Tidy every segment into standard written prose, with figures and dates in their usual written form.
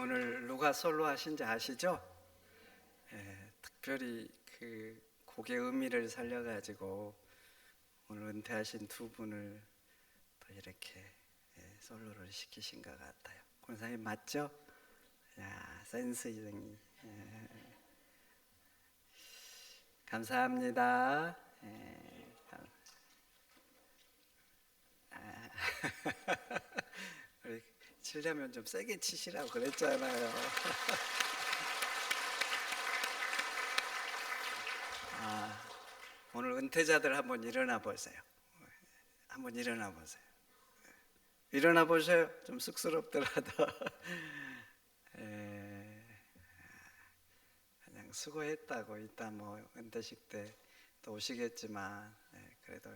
오늘 누가 솔로 하신지 아시죠? 특별히 그 곡의 의미를 살려가지고 오늘 은퇴하신 두 분을 또 이렇게 솔로를 시키신 것 같아요. 권사님 맞죠? 야, 센스쟁이. 감사합니다. 우리 치려면 좀 세게 치시라고 그랬잖아요. 오늘 은퇴자들 한번 일어나 보세요. 한번 일어나 보세요. 일어나 보세요. 좀 쑥스럽더라도 그냥 수고했다고. 이따 뭐 은퇴식 때 또 오시겠지만 그래도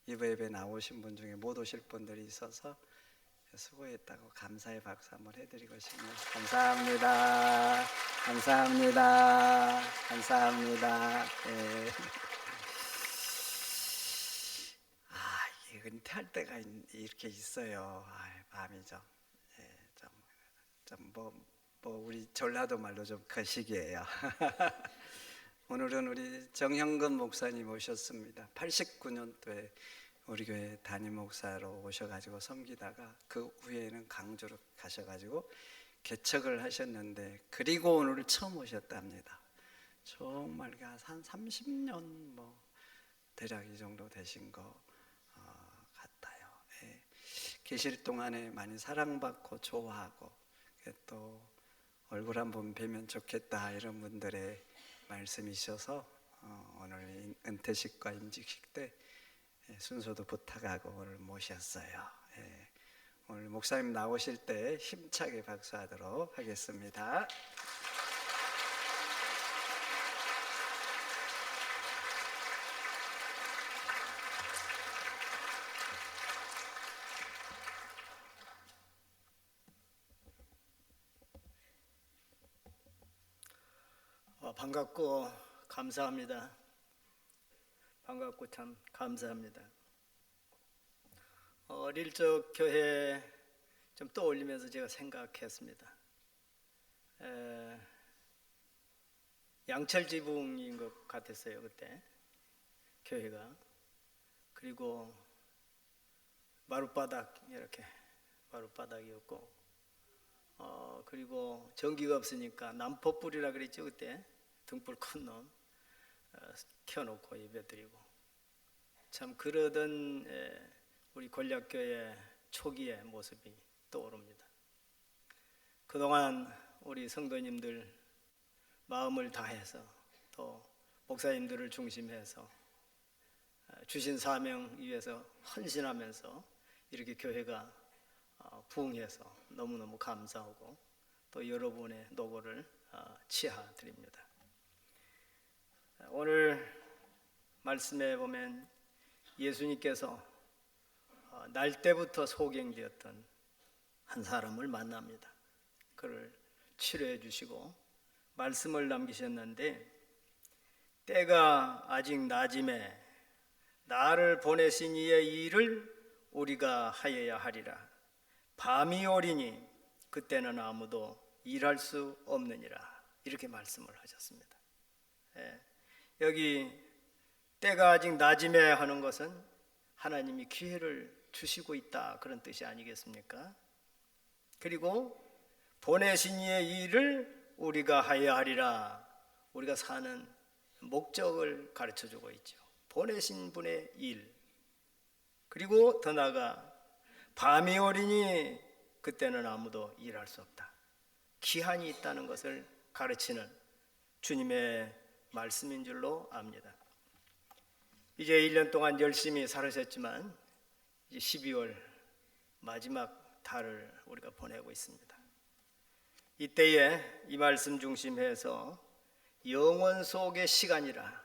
이브 예배 나오신 분 중에 못 오실 분들이 있어서 수고했다고 감사의 박수 한번 해드리고 싶네요. 감사합니다. 감사합니다. 감사합니다. 이게 은퇴할 때가 이렇게 있어요. 밤이죠. 우리 전라도 말로 좀 거시기예요. 오늘은 우리 정형근 목사님 오셨습니다. 89년도에 우리 교회 담임 목사로 오셔가지고 섬기다가 그 후에는 강주로 가셔가지고 개척을 하셨는데, 그리고 오늘 처음 오셨답니다. 정말 한 30년 뭐 대략 이 정도 되신 거 같아요. 계실 동안에 많이 사랑받고 좋아하고 또 얼굴 한번 뵈면 좋겠다 이런 분들의 말씀이셔서 오늘 은퇴식과 임직식 때 순서도 부탁하고 오늘 모셨어요. 오늘 목사님 나오실 때 힘차게 박수하도록 하겠습니다. 반갑고 감사합니다. 반갑고 참 감사합니다. 어릴 적 교회 좀 떠올리면서 제가 생각했습니다. 양철 지붕인 것 같았어요, 그때 교회가. 그리고 마룻바닥, 이렇게 마룻바닥이었고, 그리고 전기가 없으니까 남포불이라 그랬죠. 그때 등불 큰 놈 켜놓고 예배드리고, 참 그러던 우리 권략교회 초기의 모습이 떠오릅니다. 그동안 우리 성도님들 마음을 다해서 또 목사님들을 중심해서 주신 사명 위해서 헌신하면서 이렇게 교회가 부흥해서 너무너무 감사하고 또 여러분의 노고를 치하드립니다. 오늘 말씀에 보면 예수님께서 날 때부터 소경되었던 한 사람을 만납니다. 그를 치료해 주시고 말씀을 남기셨는데, 때가 아직 낮음에 나를 보내신 이의 일을 우리가 하여야 하리라. 밤이 오리니 그때는 아무도 일할 수 없느니라. 이렇게 말씀을 하셨습니다. 여기 때가 아직 낮음에 하는 것은 하나님이 기회를 주시고 있다, 그런 뜻이 아니겠습니까? 그리고 보내신 이의 일을 우리가 하여야 하리라. 우리가 사는 목적을 가르쳐주고 있죠. 보내신 분의 일. 그리고 더 나아가 밤이 오리니 그때는 아무도 일할 수 없다. 기한이 있다는 것을 가르치는 주님의 말씀인 줄로 압니다. 이제 1년 동안 열심히 살으셨지만 이제 12월 마지막 달을 우리가 보내고 있습니다. 이때에 이 말씀 중심해서 영원 속의 시간이라,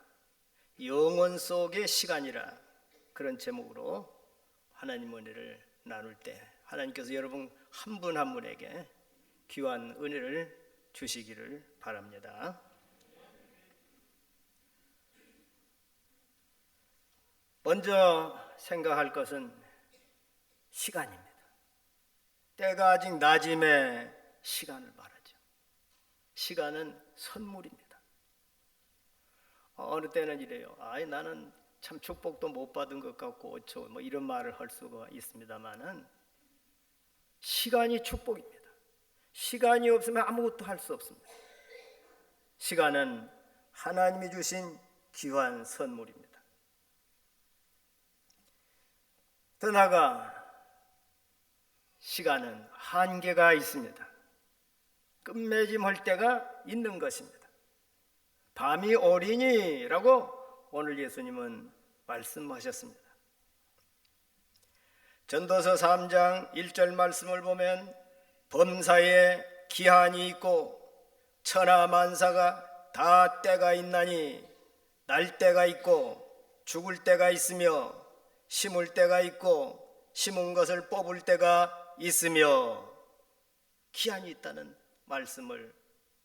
영원 속의 시간이라, 그런 제목으로 하나님 은혜를 나눌 때 하나님께서 여러분 한 분 한 분에게 귀한 은혜를 주시기를 바랍니다. 먼저 생각할 것은 시간입니다. 때가 아직 낮음에 시간을 말하죠. 시간은 선물입니다. 어느 때는 이래요. 나는 참 축복도 못 받은 것 같고 어쩌고 뭐 이런 말을 할 수가 있습니다만은 시간이 축복입니다. 시간이 없으면 아무것도 할 수 없습니다. 시간은 하나님이 주신 귀한 선물입니다. 더 나아가 시간은 한계가 있습니다. 끝맺음할 때가 있는 것입니다. 밤이 오리니라고 오늘 예수님은 말씀하셨습니다. 전도서 3장 1절 말씀을 보면 범사에 기한이 있고 천하 만사가 다 때가 있나니 날 때가 있고 죽을 때가 있으며 심을 때가 있고 심은 것을 뽑을 때가 있으며 기한이 있다는 말씀을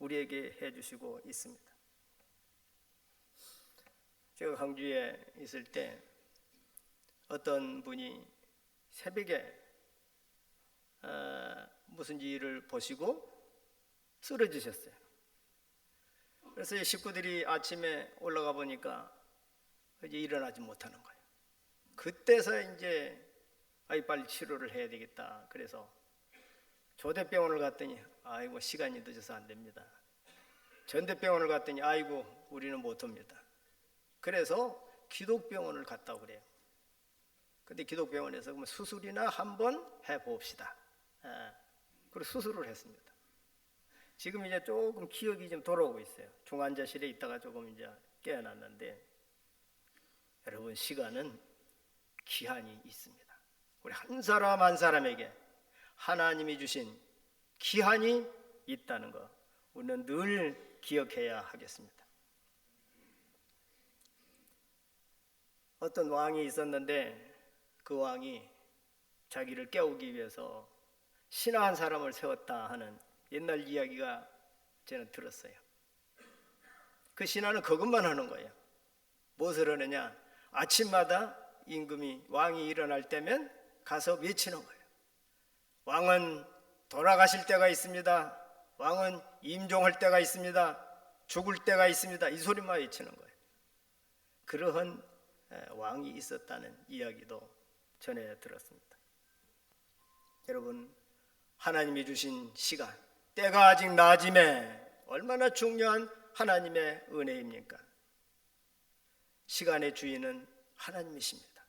우리에게 해주시고 있습니다. 제가 광주에 있을 때 어떤 분이 새벽에 무슨 일을 보시고 쓰러지셨어요. 그래서 식구들이 아침에 올라가 보니까 이제 일어나지 못하는 거예요. 그때서 이제 빨리 치료를 해야 되겠다. 그래서 조대병원을 갔더니 아이고 시간이 늦어서 안 됩니다. 전대병원을 갔더니 아이고 우리는 못 옵니다. 그래서 기독병원을 갔다고 그래요. 근데 기독병원에서 그러면 수술이나 한번 해봅시다. 그리고 수술을 했습니다. 지금 이제 조금 기억이 좀 돌아오고 있어요. 중환자실에 있다가 조금 이제 깨어났는데, 여러분 시간은 기한이 있습니다. 우리 한 사람 한 사람에게 하나님이 주신 기한이 있다는 거 우리는 늘 기억해야 하겠습니다. 어떤 왕이 있었는데 그 왕이 자기를 깨우기 위해서 신하 한 사람을 세웠다 하는 옛날 이야기가 저는 들었어요. 그 신하는 그것만 하는 거예요. 무엇을 하느냐? 아침마다 임금이 왕이 일어날 때면 가서 외치는 거예요. 왕은 돌아가실 때가 있습니다. 왕은 임종할 때가 있습니다. 죽을 때가 있습니다. 이 소리만 외치는 거예요. 그러한 왕이 있었다는 이야기도 전해 들었습니다. 여러분, 하나님이 주신 시간, 때가 아직 낮음에 얼마나 중요한 하나님의 은혜입니까? 시간의 주인은 하나님이십니다.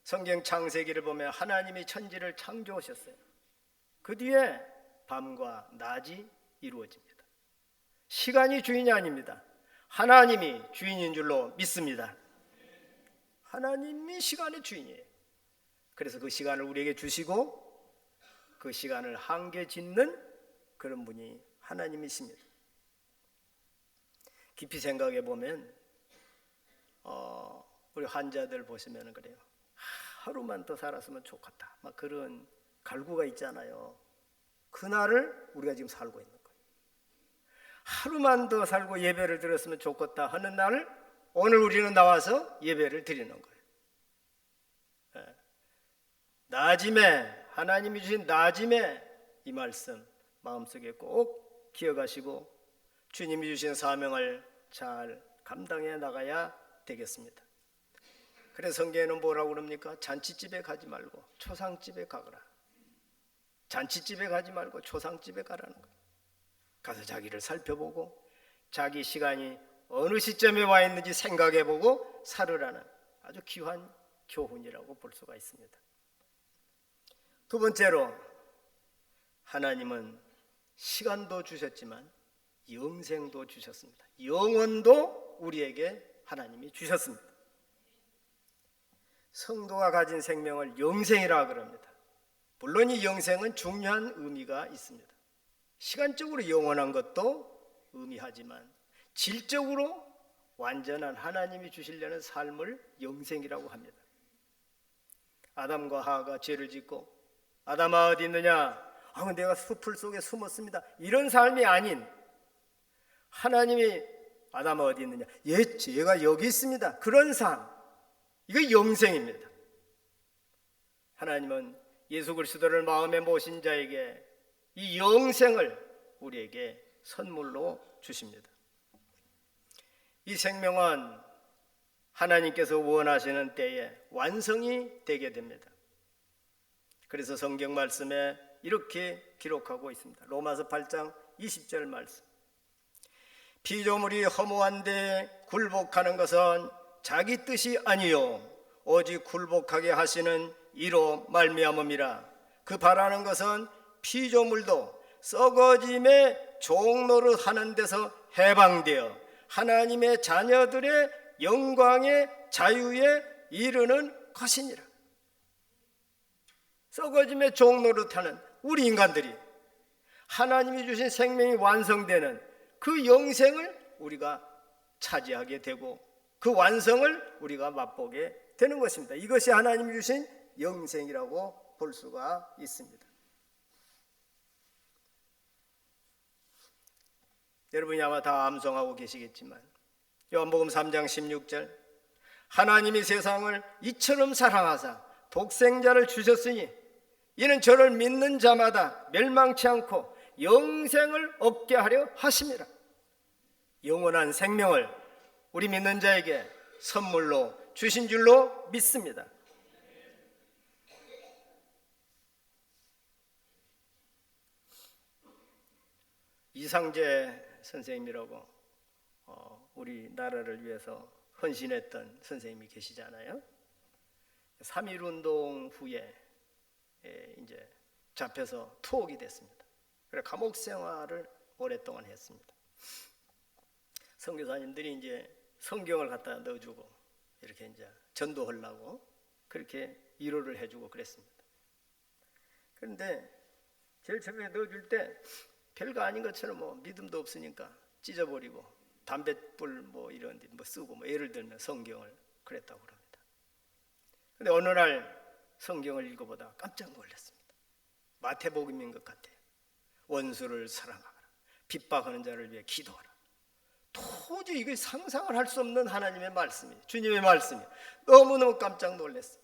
성경 창세기를 보면 하나님이 천지를 창조하셨어요. 그 뒤에 밤과 낮이 이루어집니다. 시간이 주인이 아닙니다. 하나님이 주인인 줄로 믿습니다. 하나님이 시간의 주인이에요. 그래서 그 시간을 우리에게 주시고 그 시간을 한계 짓는 그런 분이 하나님이십니다. 깊이 생각해 보면 우리 환자들 보시면 그래요. 하루만 더 살았으면 좋겠다. 막 그런 갈구가 있잖아요. 그날을 우리가 지금 살고 있는 거예요. 하루만 더 살고 예배를 드렸으면 좋겠다 하는 날을 오늘 우리는 나와서 예배를 드리는 거예요. 낮임에 하나님이 주신 낮임에 이 말씀 마음속에 꼭 기억하시고 주님이 주신 사명을 잘 감당해 나가야 되겠습니다. 그래서 성경에는 뭐라고 그럽니까? 잔치집에 가지 말고 초상집에 가거라. 잔치집에 가지 말고 초상집에 가라는 거예요. 가서 자기를 살펴보고 자기 시간이 어느 시점에 와 있는지 생각해보고 살으라는 아주 귀한 교훈이라고 볼 수가 있습니다. 두 번째로 하나님은 시간도 주셨지만 영생도 주셨습니다. 영혼도 우리에게 하나님이 주셨습니다. 성도가 가진 생명을 영생이라 그럽니다. 물론 이 영생은 중요한 의미가 있습니다. 시간적으로 영원한 것도 의미하지만 질적으로 완전한 하나님이 주시려는 삶을 영생이라고 합니다. 아담과 하와가 죄를 짓고 아담아 어디 있느냐? 내가 숲풀 속에 숨었습니다. 이런 삶이 아닌 하나님이 아담아 어디 있느냐? 제가 여기 있습니다. 그런 삶, 이거 영생입니다. 하나님은 예수 그리스도를 마음에 모신 자에게 이 영생을 우리에게 선물로 주십니다. 이 생명은 하나님께서 원하시는 때에 완성이 되게 됩니다. 그래서 성경 말씀에 이렇게 기록하고 있습니다. 로마서 8장 20절 말씀. 피조물이 허무한데 굴복하는 것은 자기 뜻이 아니요 오직 굴복하게 하시는 이로 말미암음이라. 그 바라는 것은 피조물도 썩어짐의 종노릇 하는 데서 해방되어 하나님의 자녀들의 영광의 자유에 이르는 것이니라. 썩어짐의 종노릇하는 우리 인간들이 하나님이 주신 생명이 완성되는 그 영생을 우리가 차지하게 되고 그 완성을 우리가 맛보게 되는 것입니다. 이것이 하나님이 주신 영생이라고 볼 수가 있습니다. 여러분이 아마 다 암송하고 계시겠지만 요한복음 3장 16절 하나님이 세상을 이처럼 사랑하사 독생자를 주셨으니 이는 저를 믿는 자마다 멸망치 않고 영생을 얻게 하려 하심이라. 영원한 생명을 우리 믿는 자에게 선물로 주신 줄로 믿습니다. 이상재 선생님이라고 우리나라를 위해서 헌신했던 선생님이 계시잖아요. 3.1운동 후에 이제 잡혀서 투옥이 됐습니다. 그래 감옥 생활을 오랫동안 했습니다. 선교사님들이 이제 성경을 갖다 넣어주고 이렇게 이제 전도하려고 그렇게 위로를 해주고 그랬습니다. 그런데 제일 처음에 넣어줄 때 별거 아닌 것처럼 뭐 믿음도 없으니까 찢어버리고 담뱃불 뭐 이런 데 뭐 쓰고 뭐 예를 들면 성경을 그랬다고 합니다. 근데 어느 날 성경을 읽어보다 깜짝 놀랐습니다. 마태복음인 것 같아요. 원수를 사랑하라. 핍박하는 자를 위해 기도하라. 도저히 이게 상상을 할 수 없는 하나님의 말씀이에요. 주님의 말씀이 너무너무 깜짝 놀랐어요.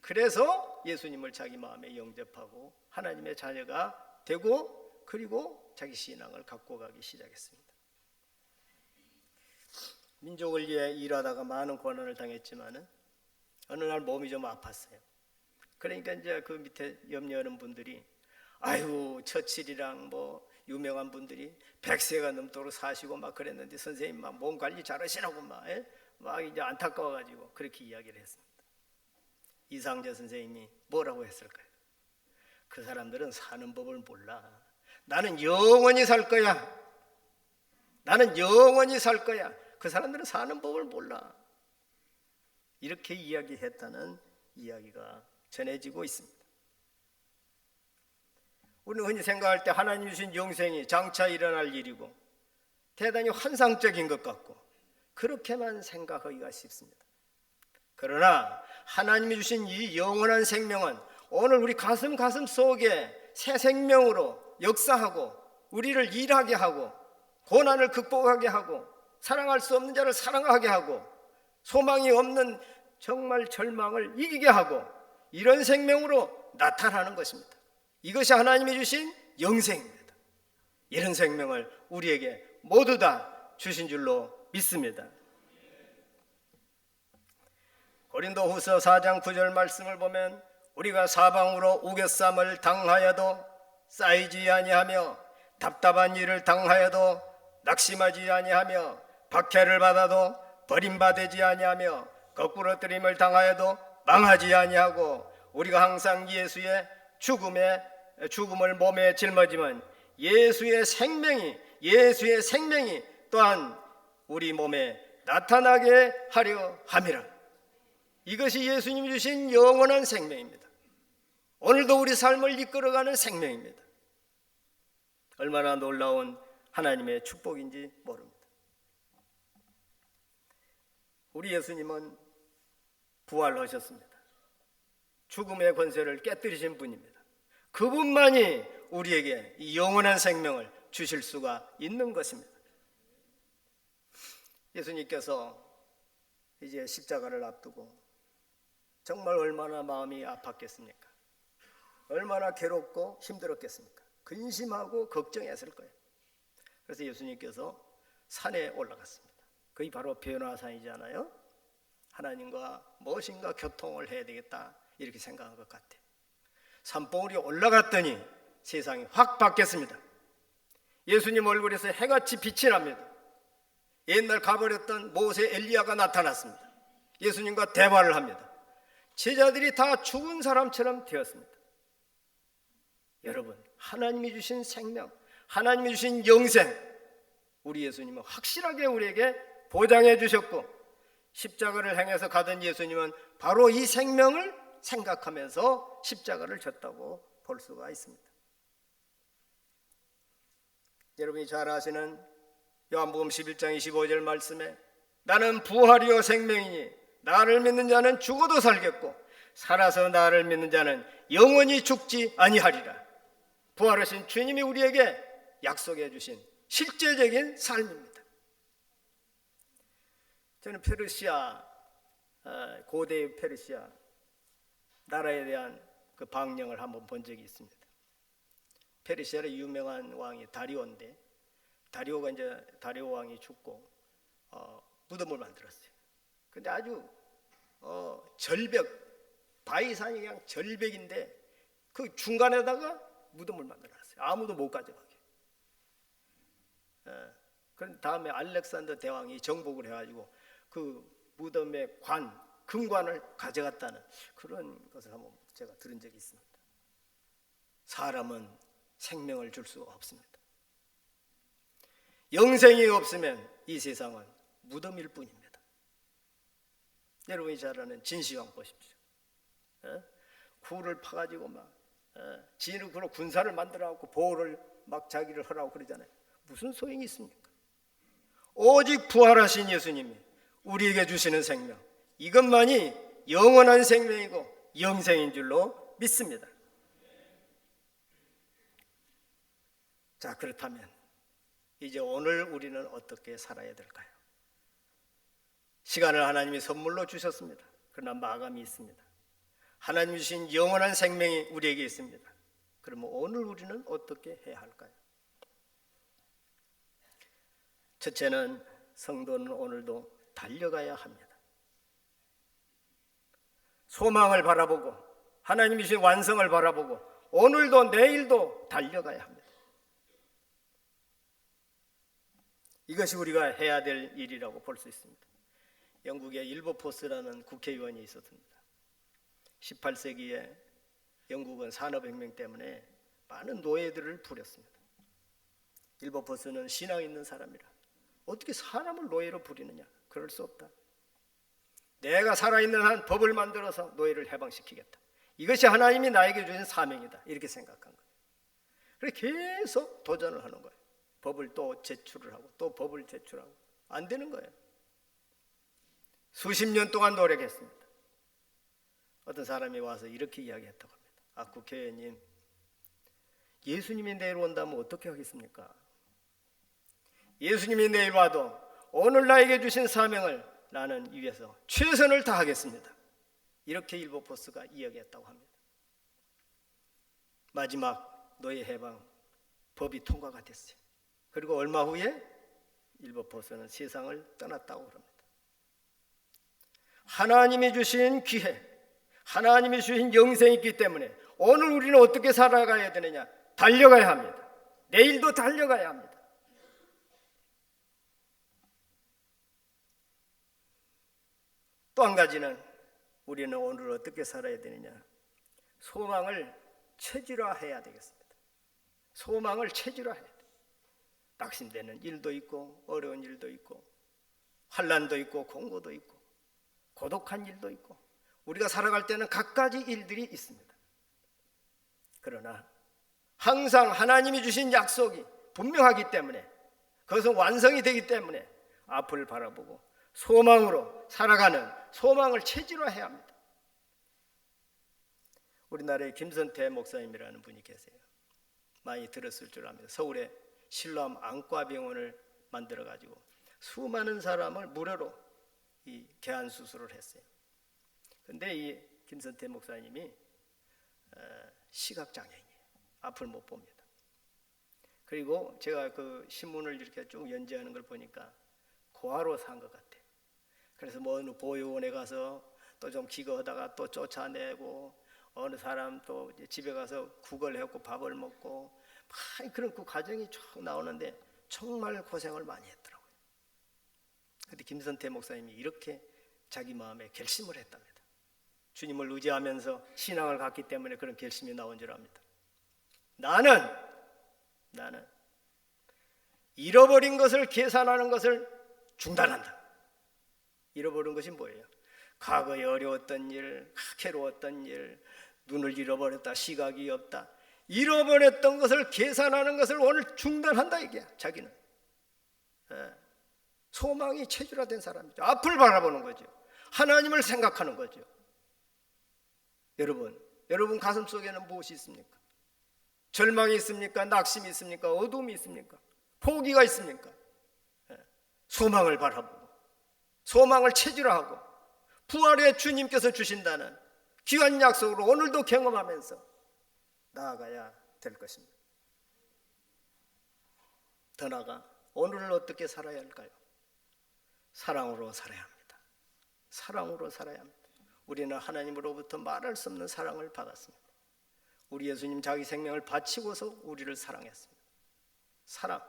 그래서 예수님을 자기 마음에 영접하고 하나님의 자녀가 되고 그리고 자기 신앙을 갖고 가기 시작했습니다. 민족을 위해 일하다가 많은 고난을 당했지만은 어느 날 몸이 좀 아팠어요. 그러니까 이제 그 밑에 염려하는 분들이 아유 처칠이랑 뭐 유명한 분들이 100세가 넘도록 사시고 막 그랬는데 선생님 막 몸 관리 잘하시라고 막 이제 안타까워가지고 그렇게 이야기를 했습니다. 이상재 선생님이 뭐라고 했을까요? 그 사람들은 사는 법을 몰라. 나는 영원히 살 거야. 나는 영원히 살 거야. 그 사람들은 사는 법을 몰라. 이렇게 이야기했다는 이야기가 전해지고 있습니다. 우리는 흔히 생각할 때 하나님이 주신 영생이 장차 일어날 일이고 대단히 환상적인 것 같고 그렇게만 생각하기가 쉽습니다. 그러나 하나님이 주신 이 영원한 생명은 오늘 우리 가슴 속에 새 생명으로 역사하고 우리를 일하게 하고 고난을 극복하게 하고 사랑할 수 없는 자를 사랑하게 하고 소망이 없는 정말 절망을 이기게 하고 이런 생명으로 나타나는 것입니다. 이것이 하나님이 주신 영생입니다. 이런 생명을 우리에게 모두 다 주신 줄로 믿습니다. 고린도후서 4장 9절 말씀을 보면 우리가 사방으로 우겨쌈을 당하여도 쌓이지 아니하며 답답한 일을 당하여도 낙심하지 아니하며 박해를 받아도 버림받지 아니하며 거꾸러뜨림을 당하여도 망하지 아니하고 우리가 항상 예수의 죽음을 몸에 짊어지면 예수의 생명이 또한 우리 몸에 나타나게 하려 함이라. 이것이 예수님이 주신 영원한 생명입니다. 오늘도 우리 삶을 이끌어가는 생명입니다. 얼마나 놀라운 하나님의 축복인지 모릅니다. 우리 예수님은 부활하셨습니다. 죽음의 권세를 깨뜨리신 분입니다. 그분만이 우리에게 이 영원한 생명을 주실 수가 있는 것입니다. 예수님께서 이제 십자가를 앞두고 정말 얼마나 마음이 아팠겠습니까? 얼마나 괴롭고 힘들었겠습니까? 근심하고 걱정했을 거예요. 그래서 예수님께서 산에 올라갔습니다. 그게 바로 변화산이잖아요. 하나님과 무엇인가 교통을 해야 되겠다 이렇게 생각한 것 같아요. 산봉우리 올라갔더니 세상이 확 바뀌었습니다. 예수님 얼굴에서 해같이 빛이 납니다. 옛날 가버렸던 모세 엘리야가 나타났습니다. 예수님과 대화를 합니다. 제자들이 다 죽은 사람처럼 되었습니다. 여러분, 하나님이 주신 생명, 하나님이 주신 영생, 우리 예수님은 확실하게 우리에게 보장해 주셨고, 십자가를 행해서 가던 예수님은 바로 이 생명을 생각하면서 십자가를 졌다고 볼 수가 있습니다. 여러분이 잘 아시는 요한복음 11장 25절 말씀에 나는 부활이요 생명이니 나를 믿는 자는 죽어도 살겠고 살아서 나를 믿는 자는 영원히 죽지 아니하리라. 부활하신 주님이 우리에게 약속해 주신 실제적인 삶입니다. 저는 페르시아, 고대 페르시아 나라에 대한 그 방령을 한번 본 적이 있습니다. 페르시아의 유명한 왕이 다리오인데, 다리오가 이제 다리오 왕이 죽고 무덤을 만들었어요. 근데 아주 절벽, 바위산이 그냥 절벽인데 그 중간에다가 무덤을 만들어놨어요. 아무도 못 가져가게. 그런 다음에 알렉산더 대왕이 정복을 해가지고 그 무덤의 금관을 가져갔다는 그런 것을 한번 제가 들은 적이 있습니다. 사람은 생명을 줄 수가 없습니다. 영생이 없으면 이 세상은 무덤일 뿐입니다. 여러분이 잘 아는 진시황 보십시오. 굴을 파가지고 막 진흙으로 군사를 만들어갖고 보호를 막 자기를 하라고 그러잖아요. 무슨 소용이 있습니까? 오직 부활하신 예수님이 우리에게 주시는 생명, 이것만이 영원한 생명이고 영생인 줄로 믿습니다. 자, 그렇다면 이제 오늘 우리는 어떻게 살아야 될까요? 시간을 하나님이 선물로 주셨습니다. 그러나 마감이 있습니다. 하나님 주신 영원한 생명이 우리에게 있습니다. 그러면 오늘 우리는 어떻게 해야 할까요? 첫째는 성도는 오늘도 달려가야 합니다. 소망을 바라보고 하나님이 주신 완성을 바라보고 오늘도 내일도 달려가야 합니다. 이것이 우리가 해야 될 일이라고 볼 수 있습니다. 영국의 일버포스라는 국회의원이 있었습니다. 18세기에 영국은 산업혁명 때문에 많은 노예들을 부렸습니다. 일버포스는 신앙 있는 사람이라 어떻게 사람을 노예로 부리느냐? 그럴 수 없다. 내가 살아있는 한 법을 만들어서 노예를 해방시키겠다. 이것이 하나님이 나에게 주신 사명이다. 이렇게 생각한 거예요. 그래서 계속 도전을 하는 거예요. 법을 또 제출을 하고 또 법을 제출하고 안 되는 거예요. 수십 년 동안 노력했습니다. 어떤 사람이 와서 이렇게 이야기했다고 합니다. 국회의원님, 예수님이 내일 온다면 어떻게 하겠습니까? 예수님이 내일 와도 오늘 나에게 주신 사명을 나는 위해서 최선을 다하겠습니다. 이렇게 일버포스가 이야기했다고 합니다. 마지막 노예 해방 법이 통과가 됐어요. 그리고 얼마 후에 일버포스는 세상을 떠났다고 합니다. 하나님이 주신 기회, 하나님이 주신 영생이 있기 때문에 오늘 우리는 어떻게 살아가야 되느냐? 달려가야 합니다. 내일도 달려가야 합니다. 또 한 가지는 우리는 오늘 어떻게 살아야 되느냐? 소망을 체질화해야 되겠습니다. 소망을 체질화해야 돼요. 낙심되는 일도 있고 어려운 일도 있고 환난도 있고 공고도 있고 고독한 일도 있고 우리가 살아갈 때는 갖가지 일들이 있습니다. 그러나 항상 하나님이 주신 약속이 분명하기 때문에 그것은 완성이 되기 때문에 앞을 바라보고 소망으로 살아가는 소망을 체질화해야 합니다. 우리나라에 김선태 목사님이라는 분이 계세요. 많이 들었을 줄 압니다. 서울에 실로암 안과병원을 만들어가지고 수많은 사람을 무료로 이 개안 수술을 했어요. 그런데 이 김선태 목사님이 시각장애인이에요. 앞을 못 봅니다. 그리고 제가 그 신문을 이렇게 쭉 연재하는 걸 보니까 고아로 산 것 같아요. 그래서 뭐 어느 보육원에 가서 또 좀 기거하다가 또 쫓아내고, 어느 사람 또 이제 집에 가서 국을 해갖고 밥을 먹고, 막 그런 그 과정이 쭉 나오는데 정말 고생을 많이 했더라고요. 근데 김선태 목사님이 이렇게 자기 마음에 결심을 했답니다. 주님을 의지하면서 신앙을 갖기 때문에 그런 결심이 나온 줄 압니다. 나는 잃어버린 것을 계산하는 것을 중단한다. 잃어버린 것이 뭐예요? 과거에 어려웠던 일, 괴로웠던 일, 눈을 잃어버렸다, 시각이 없다, 잃어버렸던 것을 계산하는 것을 오늘 중단한다 이게 자기는. 소망이 체질화된 사람이죠. 앞을 바라보는 거죠. 하나님을 생각하는 거죠. 여러분 가슴 속에는 무엇이 있습니까? 절망이 있습니까? 낙심이 있습니까? 어둠이 있습니까? 포기가 있습니까? 소망을 바라보고 소망을 체질화하고 부활의 주님께서 주신다는 귀한 약속으로 오늘도 경험하면서 나아가야 될 것입니다. 더 나아가 오늘을 어떻게 살아야 할까요? 사랑으로 살아야 합니다. 사랑으로 살아야 합니다. 우리는 하나님으로부터 말할 수 없는 사랑을 받았습니다. 우리 예수님 자기 생명을 바치고서 우리를 사랑했습니다. 사랑.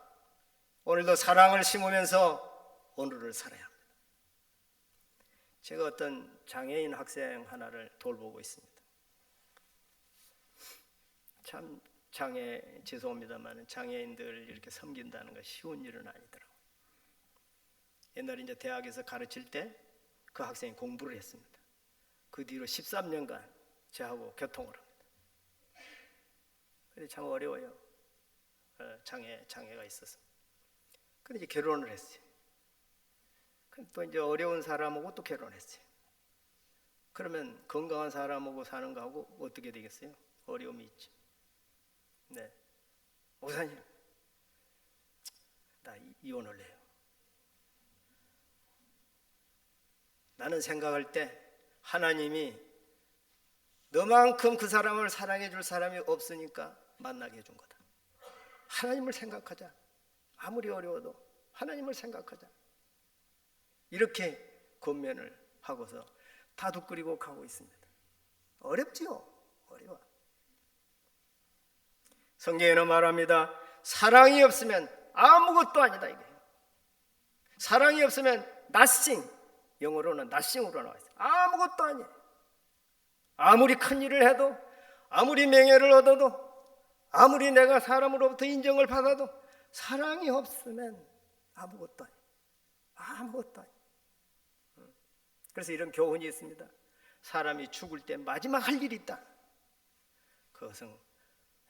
오늘도 사랑을 심으면서 오늘을 살아야 합니다. 제가 어떤 장애인 학생 하나를 돌보고 있습니다. 참 죄송합니다만 장애인들 이렇게 섬긴다는 거 쉬운 일은 아니더라고요. 옛날에 이제 대학에서 가르칠 때 그 학생이 공부를 했습니다. 그 뒤로 13년간 저하고 교통을 합니다. 근데 참 어려워요. 장애가 있어서. 근데 이제 결혼을 했어요. 근데 또 이제 어려운 사람하고 또 결혼했어요. 그러면 건강한 사람하고 사는 거하고 어떻게 되겠어요? 어려움이 있죠. 네, 목사님, 나 이혼을 해요. 나는 생각할 때 하나님이 너만큼 그 사람을 사랑해 줄 사람이 없으니까 만나게 해준 거다. 하나님을 생각하자. 아무리 어려워도 하나님을 생각하자. 이렇게 권면을 하고서 다독거리고 가고 있습니다. 어렵지요? 어려워. 성경에는 말합니다. 사랑이 없으면 아무것도 아니다 이게. 사랑이 없으면 nothing, 영어로는 nothing으로 나와 있어요. 아무것도 아니에요. 아무리 큰 일을 해도, 아무리 명예를 얻어도, 아무리 내가 사람으로부터 인정을 받아도 사랑이 없으면 아무것도 아니에요. 아무것도 아니에요. 그래서 이런 교훈이 있습니다. 사람이 죽을 때 마지막 할 일이 있다. 그것은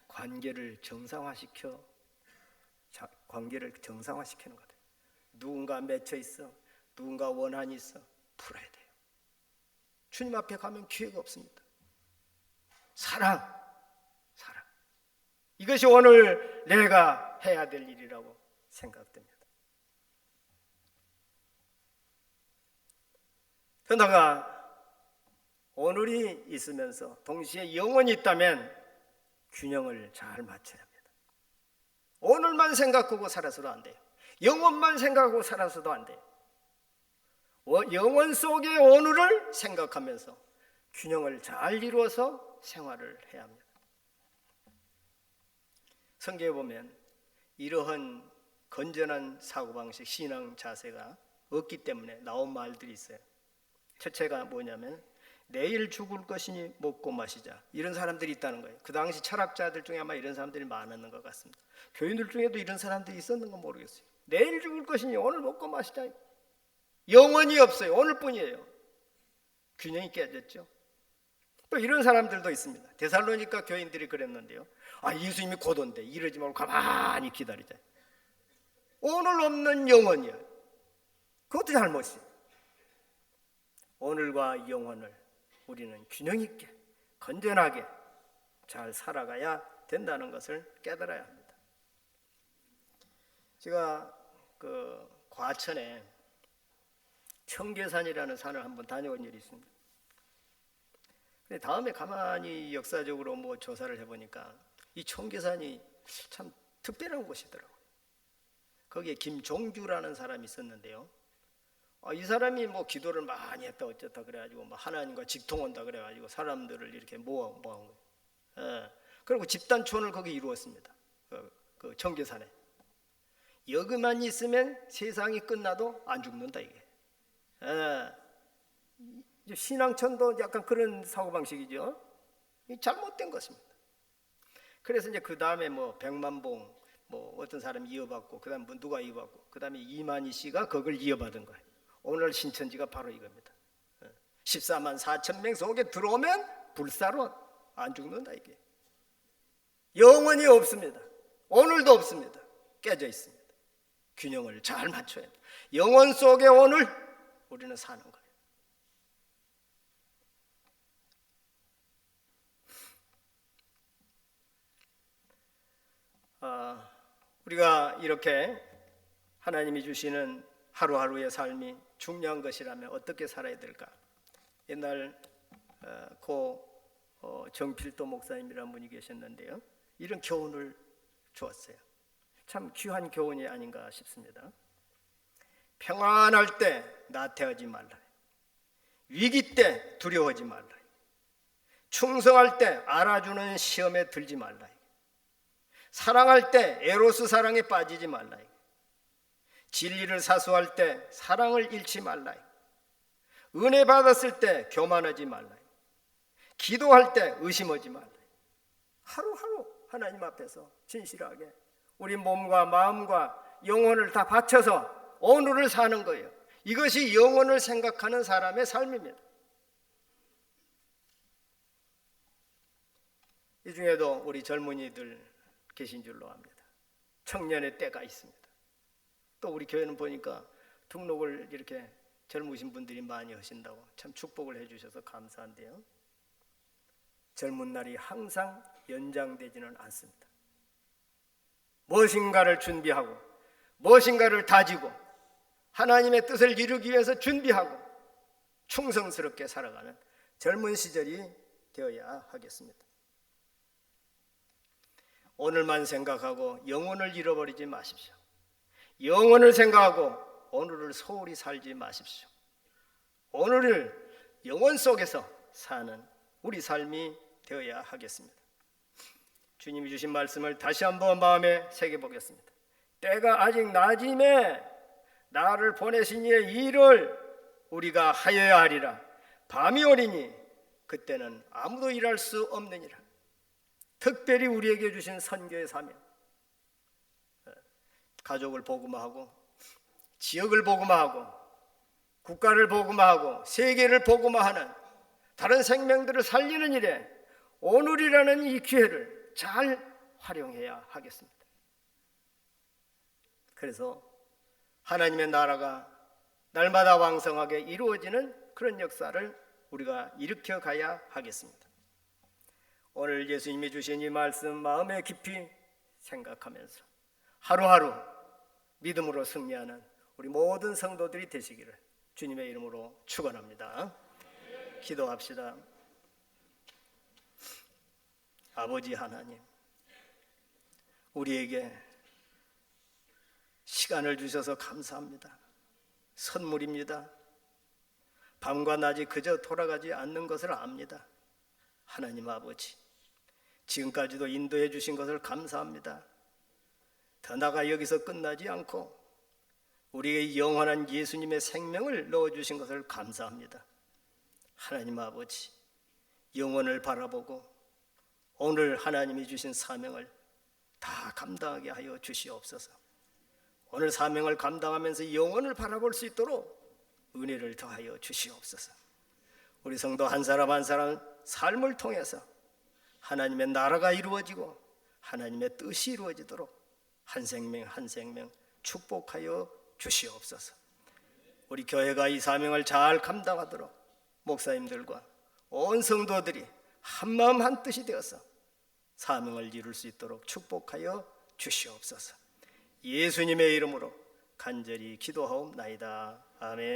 관계를 정상화시키는 거다. 누군가 맺혀 있어, 누군가 원한이 있어, 풀어야 돼요. 주님 앞에 가면 기회가 없습니다. 사랑. 이것이 오늘 내가 해야 될 일이라고 생각됩니다. 그러다가 오늘이 있으면서 동시에 영원이 있다면 균형을 잘 맞춰야 합니다. 오늘만 생각하고 살아서도 안 돼요. 영원만 생각하고 살아서도 안 돼요. 영원 속의 오늘을 생각하면서 균형을 잘 이루어서 생활을 해야 합니다. 성경에 보면 이러한 건전한 사고방식, 신앙 자세가 없기 때문에 나온 말들이 있어요. 첫째가 뭐냐면 내일 죽을 것이니 먹고 마시자. 이런 사람들이 있다는 거예요. 그 당시 철학자들 중에 아마 이런 사람들이 많았는 것 같습니다. 교인들 중에도 이런 사람들이 있었는 건 모르겠어요. 내일 죽을 것이니 오늘 먹고 마시자. 영원히 없어요. 오늘뿐이에요. 균형이 깨졌죠. 또 이런 사람들도 있습니다. 데살로니가 교인들이 그랬는데요. 예수님이 곧 온대. 이러지 말고 가만히 기다리자. 오늘 없는 영원이야. 그것도 잘못이에요. 오늘과 영원을 우리는 균형 있게 건전하게 잘 살아가야 된다는 것을 깨달아야 합니다. 제가 그 과천에 청계산이라는 산을 한번 다녀온 일이 있습니다. 근데 다음에 가만히 역사적으로 조사를 해보니까 이 청계산이 참 특별한 곳이더라고요. 거기에 김종주라는 사람이 있었는데요. 이 사람이 뭐 기도를 많이 했다 어쩌다 그래가지고 뭐 하나님과 직통한다 그래가지고 사람들을 이렇게 모은 거예요. 그리고 집단촌을 거기 이루었습니다. 그 청계산에. 여기만 있으면 세상이 끝나도 안 죽는다 이게. 신앙천도 약간 그런 사고방식이죠. 잘못된 것입니다. 그래서 이제 그 다음에 뭐 백만봉 뭐 어떤 사람이 이어받고 그 다음에 뭐 누가 이어받고 그 다음에 이만희 씨가 그걸 이어받은 거예요. 오늘 신천지가 바로 이겁니다. 14만 4천 명 속에 들어오면 불사로 안 죽는다 이게. 영원히 없습니다. 오늘도 없습니다. 깨져 있습니다. 균형을 잘 맞춰야 돼요. 영원 속에 오늘 우리는 사는 거예요. 우리가 이렇게 하나님이 주시는 하루하루의 삶이 중요한 것이라면 어떻게 살아야 될까? 옛날 정필도 목사님이라는 분이 계셨는데요. 이런 교훈을 주었어요. 참 귀한 교훈이 아닌가 싶습니다. 평안할 때 나태하지 말라. 위기 때 두려워하지 말라. 충성할 때 알아주는 시험에 들지 말라. 사랑할 때 에로스 사랑에 빠지지 말라. 진리를 사수할 때 사랑을 잃지 말라. 은혜 받았을 때 교만하지 말라. 기도할 때 의심하지 말라. 하루하루 하나님 앞에서 진실하게 우리 몸과 마음과 영혼을 다 바쳐서 오늘을 사는 거예요. 이것이 영혼을 생각하는 사람의 삶입니다. 이 중에도 우리 젊은이들 계신 줄로 압니다. 청년의 때가 있습니다. 또 우리 교회는 보니까 등록을 이렇게 젊으신 분들이 많이 하신다고 참 축복을 해주셔서 감사한데요. 젊은 날이 항상 연장되지는 않습니다. 무엇인가를 준비하고 무엇인가를 다지고 하나님의 뜻을 이루기 위해서 준비하고 충성스럽게 살아가는 젊은 시절이 되어야 하겠습니다. 오늘만 생각하고 영혼을 잃어버리지 마십시오. 영혼을 생각하고 오늘을 소홀히 살지 마십시오. 오늘을 영혼 속에서 사는 우리 삶이 되어야 하겠습니다. 주님이 주신 말씀을 다시 한번 마음에 새겨보겠습니다. 때가 아직 낮임에 나를 보내신 이의 일을 우리가 하여야 하리라. 밤이 오리니 그때는 아무도 일할 수 없느니라. 특별히 우리에게 주신 선교의 사명, 가족을 복음화하고 지역을 복음화하고 국가를 복음화하고 세계를 복음화하는 다른 생명들을 살리는 일에 오늘이라는 이 기회를 잘 활용해야 하겠습니다. 그래서 하나님의 나라가 날마다 왕성하게 이루어지는 그런 역사를 우리가 일으켜 가야 하겠습니다. 오늘 예수님이 주신 이 말씀 마음에 깊이 생각하면서 하루하루 믿음으로 승리하는 우리 모든 성도들이 되시기를 주님의 이름으로 축원합니다. 기도합시다. 아버지 하나님, 우리에게 시간을 주셔서 감사합니다. 선물입니다. 밤과 낮이 그저 돌아가지 않는 것을 압니다. 하나님 아버지, 지금까지도 인도해 주신 것을 감사합니다. 더 나아가 여기서 끝나지 않고 우리의 영원한 예수님의 생명을 넣어주신 것을 감사합니다. 하나님 아버지, 영혼을 바라보고 오늘 하나님이 주신 사명을 다 감당하게 하여 주시옵소서. 오늘 사명을 감당하면서 영혼을 바라볼 수 있도록 은혜를 더하여 주시옵소서. 우리 성도 한 사람 한 사람 삶을 통해서 하나님의 나라가 이루어지고 하나님의 뜻이 이루어지도록 한 생명 한 생명 축복하여 주시옵소서. 우리 교회가 이 사명을 잘 감당하도록 목사님들과 온 성도들이 한마음 한뜻이 되어서 사명을 이룰 수 있도록 축복하여 주시옵소서. 예수님의 이름으로 간절히 기도하옵나이다. 아멘.